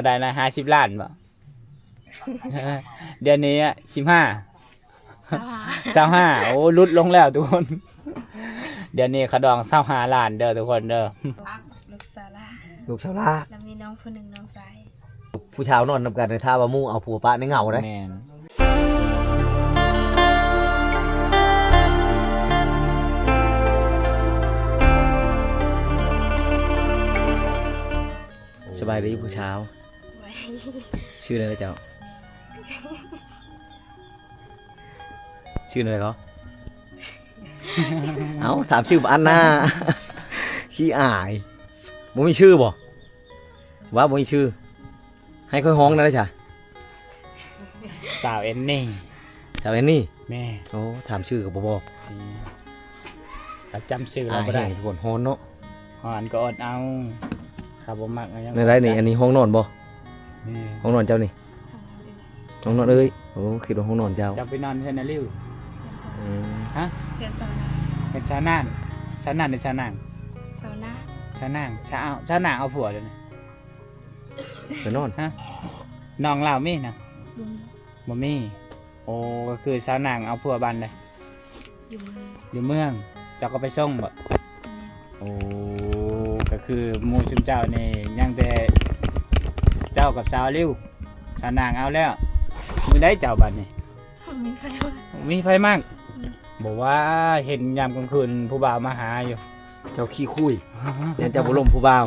ได้นะ50 ล้านบ่ เดือนนี้15 25โอ้ลดลงแล้วทุกคน เดือนนี้เขาดอง25 ล้านเด้อทุกคนเด้อ ลูกสาวลา ลูกชาวลา แล้วมีน้องคนหนึ่งน้องสาย ผู้ชาวนอนนำกันในท่าว่ามู่เอาผัวปะในเงาได้ แม่น สบายดีผู้ชาว ไว้ ชื่ออะไรนะเจ้า ชื่ออะไรเขา เอาถามชื่อบ้านหน้า ขี้อายบ่มีชื่อบ่ว่าบ่มีชื่อ ให้ค่อยฮ้องนะจ๊ะ สาวเอ็นนี่ ชาวเอ็นนี่ แม่ โอ้ถามชื่อกับบ่บอก เราจำชื่อ อา เรา ย บ่ได้ ทุกคนฮ้อนเนาะ หอนก็อดเอาครับบ่มักยัง ในไรนี่อันนี้ห้องนอนบ่ นี่ ห้องนอนเจ้านี่ห้องนอนเอ้ยโอ้คิดว่าห้องนอนเจ้า จะไปนอนเฮือนน่ะริ้ว อืม ฮะ เกิดสาวนา เป็นชาวนานชาวนานหรือชาวนาง สาวนา ชาวนางชาวนางเอาผัวเลยนะ ไปนอน ฮะน้องเรามีนะ บุญ บ่มีโอ้ก็คือชาวนางเอาผัวบันเลย อยู่เมือง อยู่เมืองเจ้าก็ไปส่งบ่โอ้ก็คือหมู่ชุมเจ้านี่ยังแต่เจ้ากับสาวริ้วชาวนางเอาแล้วมือได้เจ้าบัดนี่ มีใครว่า มีไฟมั่งบอกว่าเห็นยามกลางคืนผู้บ่าวมาหาอยู่ เจ้าขี้คุยเนี่ยเจ้าบ่ลมผู้บ่าว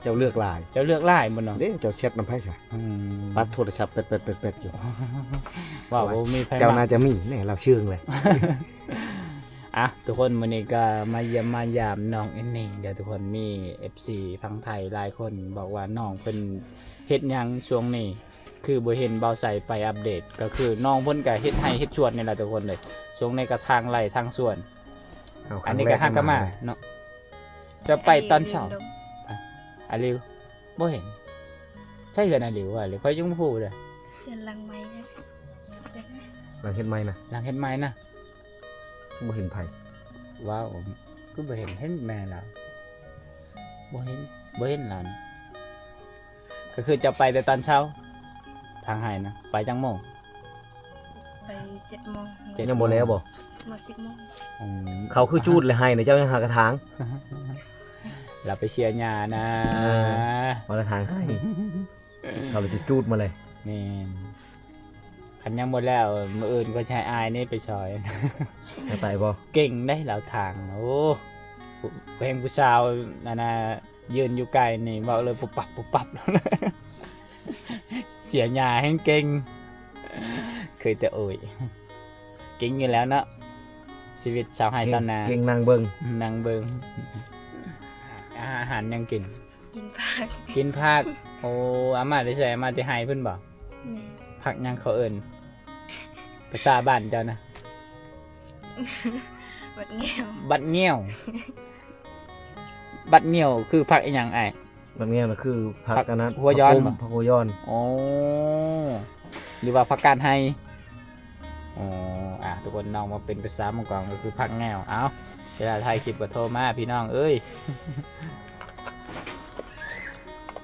เจ้าเลือกหลาย เจ้าเลือกไล่บนเนาะ เด้เจ้าแชทนำไผซะ อืม ปัดโทรศัพท์เป็ดอยู่ ว่าบ่มีไฟ เจ้า มั่ น่าง จะมีเนี่ยเราเชื่องเลย อ่ะทุกคนมื้อนี้ก็มาเยี่ยมมายามน้องเอ็นนี่เดี๋ยวทุกคนมี FC พังไทยหลายคนบอกว่าน้องเพิ่นเฮ็ดหยังช่วงนี้คือบ่เห็นเบาใส่ไปอัปเดตก็คือน้องเพิ่นก็เฮ็ดให้เฮ็ดชวนนี่แหละทุกคนเลยช่วงในกระทางไร่ทางสวน อันนี้ก็ฮักก็มาเนาะจะไปตอนเช้าอาริวบ่เห็นใช่เหือนอาริวหรือค่อยยุ่งพูดเลย เดินลังไม้นะ หลังเห็นไหมนะ หลังเห็นไหมนะ บ่เห็นไผ ว้าวก็บ่เห็นแม่แล้วบ่เห็นหลานก็คือจะไปแต่ตอนเช้าทางไห้นะไปจังโมง ไป7 โมง ยังบ่แล้วบ่ หมด10 โมง อืม เขาคือจูดเลยให้นะเจ้ายังหากระถาง เราไปเชียร์ยานะ วันละทางให้เขาเลยจะจูดมาเลย นี่คันยังหมดแล้วมื้ออื่นก็ใช้อายนี่ไปซอย ให้ไปบ่ เก่งได้แล้วทางโอ้เพลงผู้สาวนั่นน่ะยืนอยู่ไกลนี่บอกเลยปุบปับ เสียหญ้าแห้งเก่งเคยแต่โอ้ยเก่งอยู่แล้วเนาะชีวิตสาวไฮสาวนา เก่งนางเบิ่ง นางเบิงอาหารยังกิน กินผัก กินผักโอ้อามาได้ใส่อามาได้ให้เพิ่นบอก นี่ ผักยังเขาเอิ้นภาษาบ้านเจ้านะ บัดเงี้ยว บัดเงี้ยว บัดเงี้ยวคือผักอีหยังไอ้ แบบนี้นะคือผักอันนั้น หัวย้อน ผักหัวย้อน โอ้หรือว่าผักกาดไฮอ๋อทุกคนน้องมาเป็นภาษามังกรก็คือผักแง่วเอาเวลาไทยคลิปก็โทรมาพี่น้องเอ้ย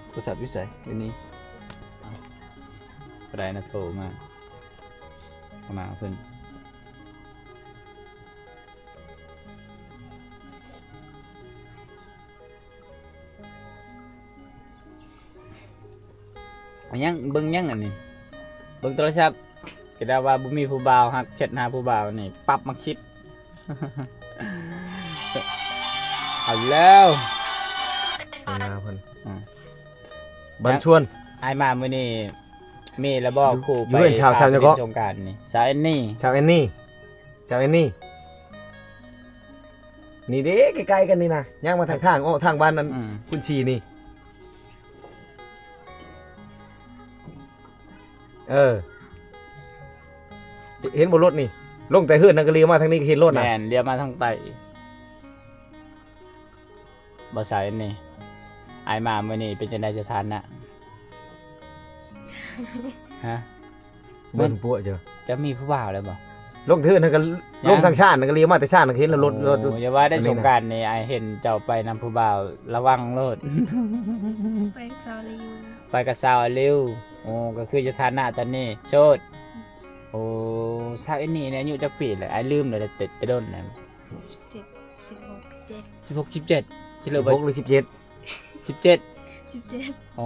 โทรศัพท์วิสัยวันนี้ก็ได้นะโทรมาเพิ่นยังเบิ่งยังอันนี้เบิ่งโทรศัพท์ก็ได้ว่าบ่มีผู้บ่าวฮักแชทหาผู้บ่าวนี่ปรับมาคิด เอาแล้ว เอาหน้าเพิ่น อืม บันชวน ไอ้ายมามื้อนี้มีแล้วบอกครู อยู่เห็นชาวชาวเนี่ยก็ สงกรานต์นี่สาวเอ็นนี่ ชาวเอ็นนี่นี่เด้ใกล้ๆกันนี่นะย่างมาทางอ้อทางบ้านนั้น อืม คุณชีนี่เห็นบนรถนี่ลงแต่เฮือนนั่นก็เลี้ยวมาทางนี้ก็เห็นรถนะ แม่นเรียกมาทางใต้บ่สาวเอ็นนี่ไอ้ายมามื้อนี้เป็นจังได๋สถานะฮะ เบิ่งปัวเจ้า จะมีผู้บ่าวแล้วบ่ ลงเทื่อนั่นก็ลงทางชาตินั่นก็เลี้ยวมาแต่ชาตินั่นเห็นแล้วรถ โอ้อย่าว่าได้สงกรานต์นี่ไอเห็นเจ้าไปนำผู้บ่าวระวังโลด ไปซาลิว ไปกับสาวเร็วโอ้ก็คือจะทานหน้าตอนนี้โชดโอ้สาวไอ้นี่เนี่ยอายุจักปีเลยไอ้ลืมเลยแต่โดนนะ 16 16 17สิเหลือ 16หรือ17 17 17 โอ้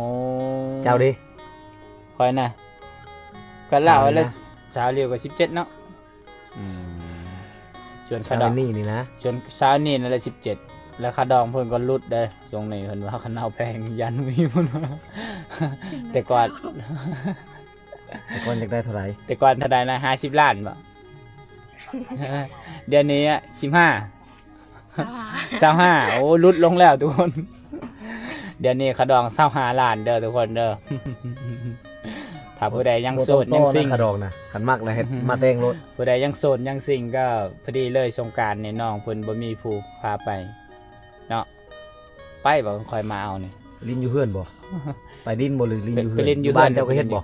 เจ้าดิ คอยนะก็เล่า สาวนี่นะ แล้วสาวเร็วกว่า17เนาะชวน ชา ขาว ดอง นี่นี่นะ ชวนสาวนี่นั่นแหละ17แล้วคาดองเพิ่นก็ลุดเด้อตรงนี้เพิ่นว่าคาแพงยันมีพุ่นว่า แต่ก่อน แต่ก่อนอยากได้เท่าไหร่ แต่ก่อนเท่าใดนะ50 ล้านบ่ เดือนนี้อะ15 25โอ้ลุดลงแล้วทุกคน เดือนนี้เขาดอง25 ล้านเด้อทุกคนเด้อ ถ้าผู้ใดยังโสดยังซิง ขดองนะขันมากเลยเฮ็ดมาแต่งรถ ผู้ใดยังโสดยังซิงก็พอดีเลยสงกรานต์นี่น้องเพิ่นบ่มีผู้พาไปเนาะไปบ่คอยมาเอานี่ ลิ้นอยู่เฮือนบ่ ไปลิ้นบ่หรือลิ้นอยู่เฮื ไปลิ้นอยู่ บ้าน เฮือน เจ้าก็เฮ็ดบ่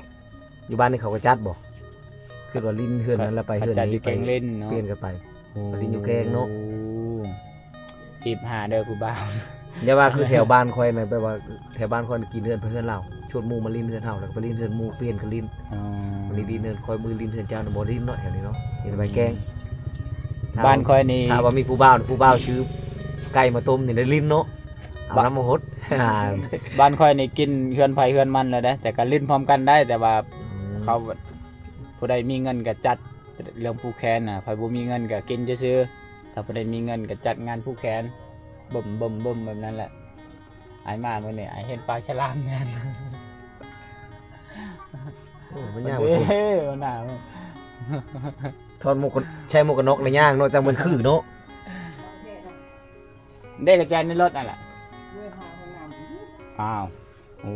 อยู่บ้านนี่เขาก็จัดบ่คือว่าลิ้นเฮือนนั้นแล้วไปเฮือน ขาจัดอ นี้ ยู่แกงเล่นเนาะ เปลี่ยนกันไป ไปลิ้นอยู่แกงเนาะ ปีบหาเด้อผู้บ่าว อย่าว่าคือแถวบ้านค่อยน่ะแปลว่าแถวบ้านค่อยน่ะกินเฮือนไปเฮือนเราชวนหมู่มาลิ้นเฮือนเฮาแล้วก็ไปลิ้นเฮือนหมู่เปลี่ยนกันลิ้น อ๋อ วันนี้ลิ้นเฮือนค่อยมือลิ้นเฮือนเจ้าน่ะบ่ลิ้นเนาะแถวนี้เนาะเห็นใบแกง บ้านคอยนี่ ถ้าว่ามีผู้บ่าวชื่อไก่มาต้มนี่ได้ลิ้นเนาะเอาน้ำมาหด บ้านคอยนี่กินเฮือนไผเฮือนมันเลยนะแต่ก็ลิ้นพร้อมกันได้แต่ว่าเขาผู้ใดมีเงินก็จัดเรื่องผู้แค้นน่ะไผบ่มีเงินก็กินซื่อๆถ้าผู้ใดมีเงินก็จัดงานผู้แค้นบ่มแบบนั้นแหละไอ้มามื้อนี้ไอ้เห็นปลาฉลามงาน โอ้มันยาก เด้อหน้ามัน ทอนหมวกกันใช้หมวกกันน็อกในย่างเนาะจังมันคือเนาะ ได้ละแกนในรถนั่นแหละอ้าวโอ้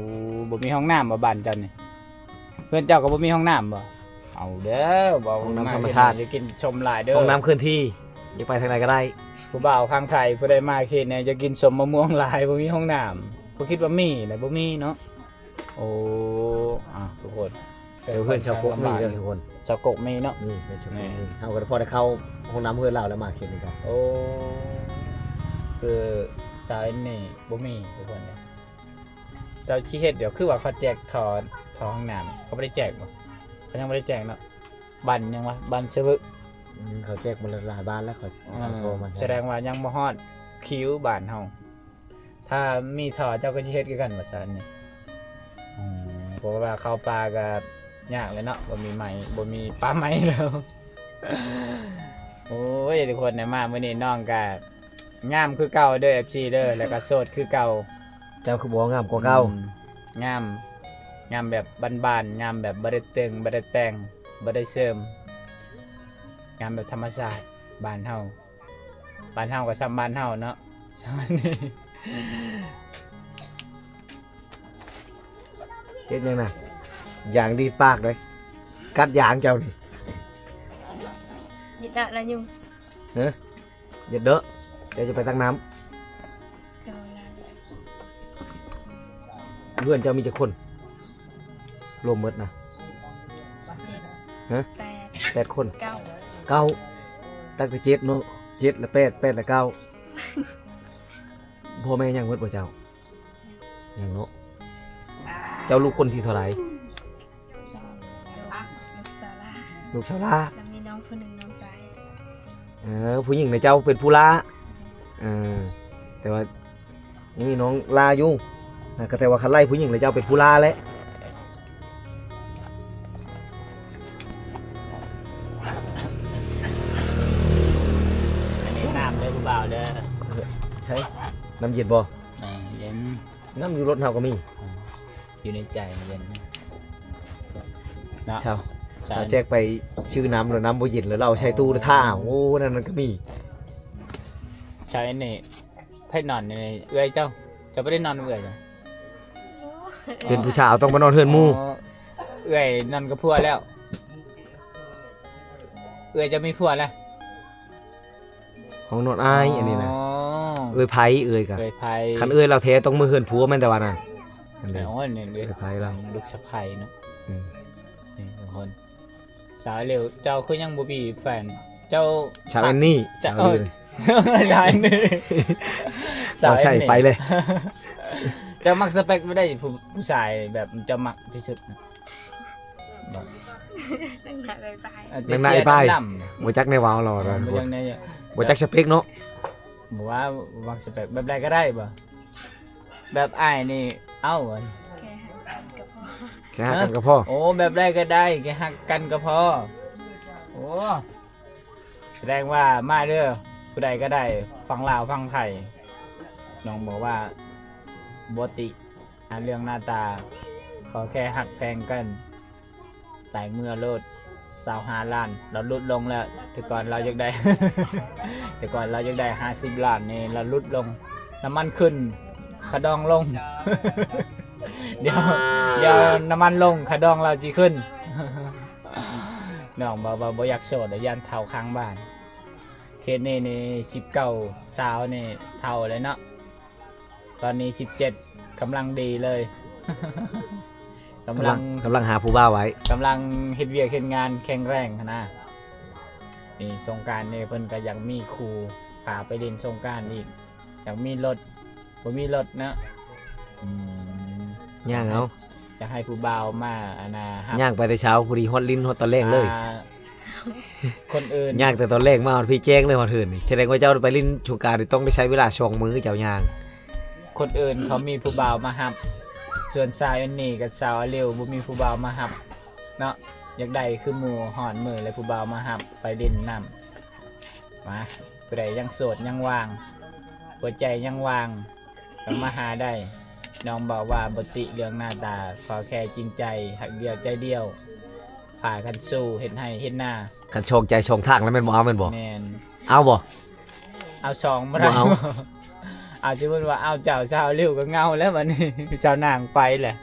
บ่มีห้องน้ำบ่บ้านเจ้านี่เพื่อนเจ้าก็บ่มีห้องน้ำบ่เอาเด้อบ่ ห้องน้ำธรรมชาติ จะกินชมหลายเด้อ ห้องน้ำเคลื่อนที่อยากไปทางไหนก็ได้ ผู้บ่าวข้างไทยผู้ใดมาเขตเนี่ยจะกินสมมะม่วงหลายบ่มีห้องน้ำผู้คิดว่ามีแต่บ่มีเนาะโอ้ทุกคน เดี๋ยวเพื่อนชาวโคกนี่เด้อทุกคน ชาวกกมีเนาะ นี่เป็นชาวโคก นี่ นี่เฮาก็พอได้เข้าห้องน้ำเพื่อนเราแล้วมาเขตนี้กัน โอ้คือสายนี่บ่มีทุกคนเนี่ยเจ้าชี้เฮ็ดเดี๋ยวคือว่าเขาแจกทอห้องน้ำเขาบ่ได้แจกบ่เขายังบ่ได้แจกเนาะบันยังวะบันเซบึก เขาแจกมาหลายบ้านแล้วเขาโทรมา แสดงว่ายังบ่ฮอดคิวบ้านเฮาถ้ามีทอเจ้าก็สิเฮ็ดคือกันว่าซั่นนี่เพราะว่าเข้าป่าก็ยากเลยเนาะบ่มีไม้บ่มีป่าไม้แล้ว โอ้ยทุกคนเนี่ยมามื้อนี้น้องก็งามคือเก่าเด้อ FC เด้อแล้วก็โสดคือเก่า เจ้าคือบอกว่างามกว่าเก่า งามแบบบ้านๆงามแบบบ่ได้แต่งบ่ได้แต่งบ่ได้เสริมงามแบบธรรมชาติบ้านเฮาก็ซ้ำบ้านเฮาเนาะซ้ำนี่ เฮ็ดยังน่ะอย่างดีปากเลยกัดยางเจ้านี่ ยิดละนะยุง อย่าเด้อเจ้าจะไปตั้งน้ เดี๋ยวละ ำเพื่อนเจ้ามีจักคนรวมหมดนะ ฮะ 7 8 8 คน 9 9ตั้งแต่7เนาะ7แล้ว8 8แล้ว9พ่อแม่ยังหมดบ่เจ้ายังเนาะเจ้าลูกคนที่เท่าไหร่ ลูกสาราลูกชาวลา แล้วมีน้องคนหนึ่งน้องสาย ผู้หญิงในเจ้าเป็นผู้ลาแต่ว่ายังมีน้องลาอยู่ก็แต่ว่าคันไล่ผู้หญิงในเจ้าเป็นผู้ลาแหละ อันนี้น้ำเด้อผู้บ่าวเด้อ ใช่น้ำเย็นบ่ เย็น น้ำอยู่รถเฮาก็มี อยู่ในใจเย็นเนาะ ชาวแจกไปชื่อน้ำแล้วน้ำบ่เย็นแล้วเราใช้ตู้ท่าโอ้นั่นมันก็มี ใช้นี่ให้นอนในเอื้อยเจ้าบ่ได้นอนเอื้อยจ้ะ เป็นผู้ชายต้องมานอนเฮือนหมู่ เอื้อยนอนกับผัวแล้วเอื้อยจะมีผัวแล้ว ของนอนอ้ายอันนี้นะเอ้ยไผเอ้ยกัน เอื้อยไผ คันเอ้ยเราแท้ต้องมือเฮือนผัวแม่นแต่ว่าน่ะอัน เดี๋ นี้ ยวนี่เอื้อย เอื้อยไผเรา ลูกสะใภ้เนาะ อืม นี่ทุกคน สาวเร็วเจ้าคือยังบ่มีแฟนเจ้า ชาวเอ็นนี่ จะ ชาวเอ็นนี่ สาวนี่ เราใช่ไปเลย เจ้ามักสเปคไม่ได้ผู้ชายแบบเจ้ามักที่สุดนะ นั่งหน้าไปไป นั่งหน้าไอ้ป้าย ดำ บ่จักในวาวรอ ๆ แล้ว บ่ยังใน บ่จักสเปคเนาะ บอกว่ามักสเปคแบบใดก็ได้บ่แบบอ้ายนี่เอ้าบ่ แค่หักกันก็พอ แค่หากันก็พอ โอ้แบบใดก็ได้แค่ฮักกันก็พอโอ้แสดงว่ามาเด้อผู้ใดก็ได้ฟังลาวฟังไทยน้องบอกว่าบ่ติเรื่องหน้าตาขอแค่หักแพงกันแต่เมื่อโลด25 ล้านเราลดลงแล้วแต่ก่อนเราอยากได้ แต่ก่อนเราอยากได้50 ล้านนี่เราลดลงน้ำมันขึ้นขะดองลง เดี๋ยวน้ำมันลงขะดองเราจีขึ้น น้องบ่อยากโสดยันเท่าค้างบ้านเคสนี่19สาวนี่เท่าเลยเนาะตอนนี้17กำลังดีเลย กำลัง หาผู้บ่าวไว้ กำลังเฮ็ดเวียกเฮ็ดงานแข็งแรงนะนี่สงกรานต์นี่เพิ่นก็อยากมีครูพาไปเล่นสงกรานต์อีกอยากมีรถบ่มีรถเนาะอืม ย่างเอา อยากให้ผู้บ่าวมาอันน่ะฮับ ย่างไปแต่เช้าพอดีฮอดลิ้นฮอดตอนแรกเลย อ่าคนอื่น ย่างแต่ตอนแรกมาฮอดพี่แจ้งเลยฮอดเถินนี่แสดงว่าเจ้าไปลิ้นสงกรานต์นี่ต้องได้ใช้เวลา2มื้อเจ้าย่าง คนอื่นเขามีผู้บ่าวมาฮับส่วนสาวอันนี้กับสาวเร็วบ่มีผู้บ่าวมาฮับเนาะอยากได้คือหมู่หอนมือและผู้บ่าวมาฮับไปเล่นน้ำมาผู้ใดยังโสดยังว่างหัวใจยังว่างก็มาหาได้น้องบอกว่าบ่ติเรื่องหน้าตาขอแค่จริงใจหักเดียวใจเดียวผ่ากันสู้เห็นให้เห็นหน้า คันชงใจชงทางแล้วแม่นบ่เอาแม่นบ่ แม่น เอาบ่ เอาสองมาได้ บ่เอา เอาจะพูดว่าเอาเจ้าชาวเร็วก็เงาแล้วบัดนี้ ชาวนางไปแหละ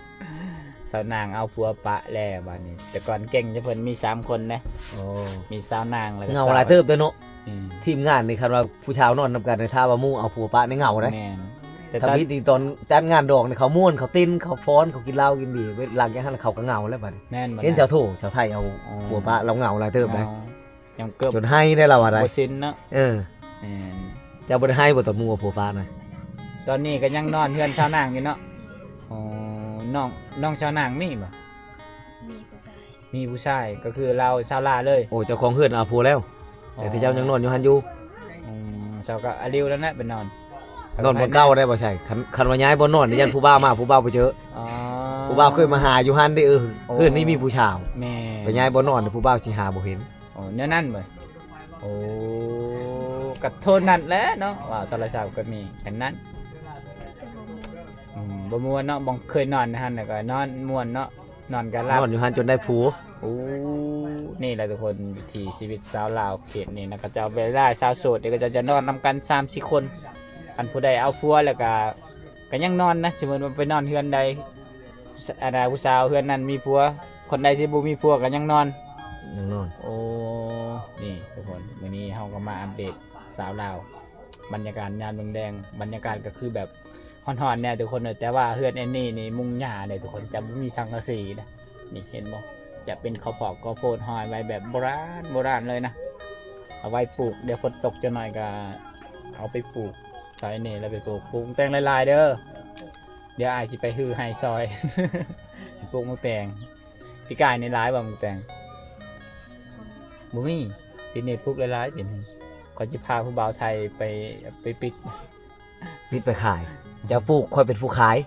ชาวนางเอาผัวปะแล้วบัดนี้ แต่ก่อนเก่งจะเพิ่นมี3คนนะ โอ้ มีสาวนางแล้วก็ เงาหลายเติบเด้อเนาะ อืม ทีมงานนี่คันว่าผู้ชาวนอนนำกันในท่าว่าหมู่เอาผัวปะในเงาเด้ แม่นแต่ต ถ้า อน มีดีตอนจัดงานดอกนี่เขาม่วนเขาติ้นเขาฟ้อนเขากินเหล้ากินเบียร์หลังจากนั้นเขาก็เงาแล้วบัดนี้ แม่นบ่ เห็นเจ้าโถชาวไทยเอาผัวปะเราเงาหลายเติบได้ ยังเกือบ จนให้ได้เราอะไร บ่สิ้นเนาะ เออ แม่น เจ้าบ่ได้ให้บ่ต่อหมู่ว่าผัวปะน่ะ ตอนนี้ก็ยังนอนเฮือนชาวนางอยู่เนาะอ๋อน้องชาวนางมีบ่ มีผู้ชายมีผู้ชายก็คือเราชาวลาเลย โอ้เจ้าของเฮือนเอาผัวแล้ว แต่ที่เจ้ายังนอนอยู่หันอยู่ ชาวก็อาริวแล้วนะเป็นนอน นอนบนเก้าได้บ่ใช่คันว่าย้ายบ่นอนนี่ยันผู้บ่าวมาผู้บ่าวไปเจอ อ๋อ ผู้บ่าวเคยมาหาอยู่หันได้เฮือนนี่มีผู้ชาว แม่ ไปย้ายบ่นอนผู้บ่าวสิหาบ่เห็น โอ้เนี่ยนั่นเว้ยโอ้กับโทษนั่นแหละเนาะว่าโทรศัพท์ก็มีอันนั้น แต่บ่ม่วนบ่ม่วนเนาะบ่เคยนอนนะฮะแล้วก็นอนม่วนเนาะนอนกันหลับ นอนอยู่หันจนได้ผัว โอ้นี่แหละทุกคนวิถีชีวิตสาวลาวเขตนี่นะก็จะเอาไปได้ชาวโสดเดี๋ยวก็จะนอนนำกัน3-4 คนอันผู้ใดเอาผัวแล้วก็ยังนอนนะสมมุติว่าไปนอนเฮือนใดอันใดผู้สาวเฮือนนั้นมีผัวคนใดที่บ่มีผัวก็ยังนอน ยังนอน โอ้ นี่ทุกคนวันนี้เราก็มาอัปเดตสาวลาว บรรยากาศยามแดงๆบรรยากาศก็คือแบบฮ้อนๆเนี่ยทุกคนแต่ว่าเฮือนแอนนี่นี่มุงหญ้าเนี่ยทุกคนจะไม่มีสังกะสีนะนี่เห็นบ่จะเป็นข้าวปอกข้าวโพดหอยไว้แบบโบราณเลยนะเอาไว้ปลูกเดี๋ยวฝนตกจะหน่อยก็เอาไปปลูกซอยนี่แล้วไปปลูกแตงลายๆเด้อเดี๋ยวอายสิไปฮือให้ซอย ปลูกมะแตงพี่กายในร้ายบ่มะแตง บ่มีปีนี้ปลูกหลายๆปีนี้เขาจะพาผู้บ่าวไทยไปปิด ปิดไปขาย เจ้าปลูกค่อยเป็นผู้ขาย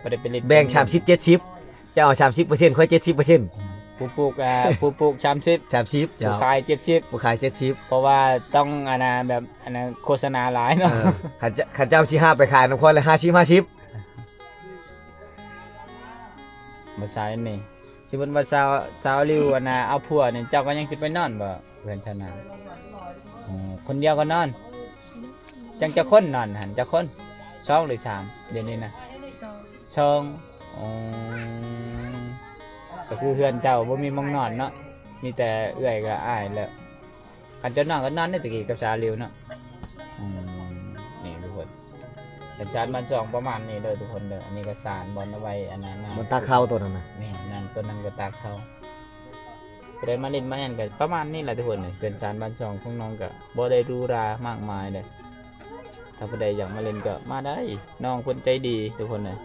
บ่ได้ไปเล่น แบ่ง30 70เจ้าเอา30%ค่อย70% ผู้ปลูกผู้ปลูก30 30 ผู้ เจ้า ขาย70 ผู้ขาย70 เพราะว่าต้องอันน่ะแบบอันน่ะโฆษณาหลายเนาะ ขันเจ้าสิ5ไปขายน้ำค่อยละ50 บ่ใช่นี่สมมุติว่าสาวริวอันน่ะเอาผัวนี่เจ้าก็ยังสิไปนอนบ่เพื่อนชนะคนเดียวก็นอนจังจะคนนอนหั่นจะคน2หรือ3เดี๋ยวนี้นะ จอง อ๋อก็คือเพื่อนเจ้าบ่มีหมองนอนเนาะมีแต่เอื้อยกับอ้ายแล้วคันเจะนอนก็นอนได้ตะกี้กับสาวริวเนาะนี่ทุกคน เป็นชานบ้านช่องประมาณนี้เด้อทุกคนเด้ออันนี้ก็สารบอลเอาไว้อันนั้นนะ มันตาเข้าตัวนั้นน่ะ นี่นั่นตัวนั้นก็ตากเขาได้มาเล่นมาแอนกันประมาณนี้แหละทุกคนเลยเป็นสารบ้านช่องของน้องก็บ่ได้ดูรามากมายเลยถ้าผู้ใดอยากมาเล่นก็มาได้น้องคนใจดีทุกคนเลย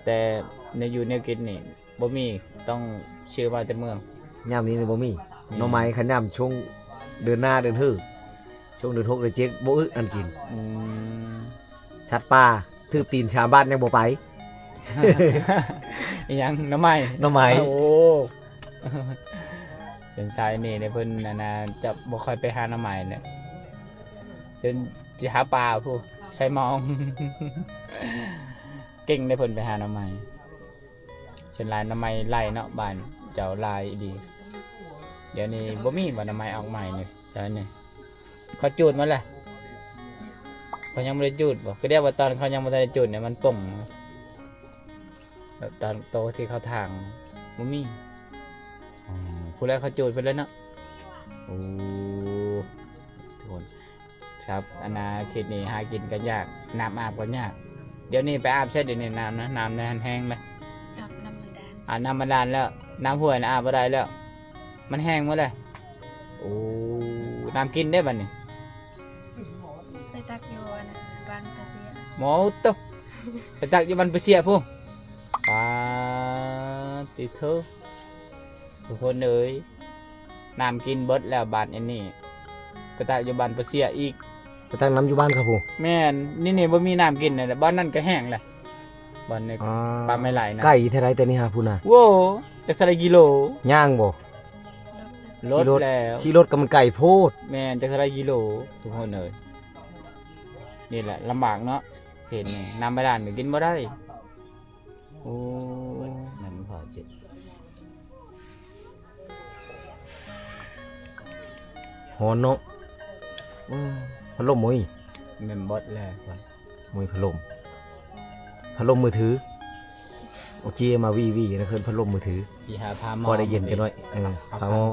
แต่ในอยู่ในกินนี่บ่มีต้องชื่อมาแต่เมือง ยามนี้นี่บ่มีหน่อไม้คันยามช่วงเดือนหน้าเดือน6ช่วงเดือน6เดือน7บ่อึอันกิน อืม สัตว์ป่าถือตีนชาวบ้านยังบ่ไป อีหยังน้ำไม้ หน่อไม้ โอ้ เป็นสายนี่เนี่ยเพิ่นนะจะบ่ค่อยไปหาน้ำไม้เนี่ยจนไปหาปลาผู้ใช้มอง เก่งได้เพิ่นไปหาน้ำไม้เป็นลายน้ำไม้ไล่เนาะบ้านเจ้าลายดี เดี๋ยวนี้บ่มีว่าน้ำไม้ออกใหม่นี่เดี๋ยวนี้เขาจูดมาแหละเขายังไม่ได้จูดบอกก็เรียกว่าตอนเขายังไม่ได้จูดเนี่ยมันป่งแบบตอนโตที่เขาทางบ่มีผู้แรกเขาจูดไปแล้วเนาะโอ้ทุกคนครับอนาคตนี้หากินกันยากน้ำอาบก็ยากเดี๋ยวนี้ไปอาบใช่เดี๋ยวนี้น้ำนะน้ำในแห้งเลย อาบน้ำมันดาน อาบน้ำบาดาลแล้วน้ำห้วยนะอาบบ่ได้แล้ว มันแห้งหมดเลยโอ้น้ำกินได้บัดนี้ ไปตักอยู่อันนะบ้านตะเสีย หมอตุ๊บไปตักอยู่บันไปเสียพุ่งปาติเถอะทุกคนเอ้ยน้ำกินเบิดแล้วบาดอันนี้ไปตักอยู่บันไปเสียอีก ไปตั้งน้ำอยู่บ้านครับผม แม่นนี่บ่มีน้ำกินเลยบ้านนั่นก็แห้งแหละบ้านนี้ปลาไม่ไหลนะ ไก่เท่าไรแต่นี่หาพุ่นน่ะ โว้จักเท่าไรกิโล ย่างบ่ รถนะ ลดแล้ว ขี่รถกับมันไก่โพด แม่นจักเท่าไรกิโลทุกคนเอ้ยนี่แหละลำบากเนาะเห็นนี่น้ำบาดาลก็กินบ่ได้โอ้นั่นพอจิ หอนเนาะพัดลมมุ้ย เมมบดแล้วก่อน มุ้ยพัดลมมือถือโอเจมาวีนะคือพัดลมมือถือ พี่หาพาหมอ พอได้เย็นกันหน่อยพาหมอ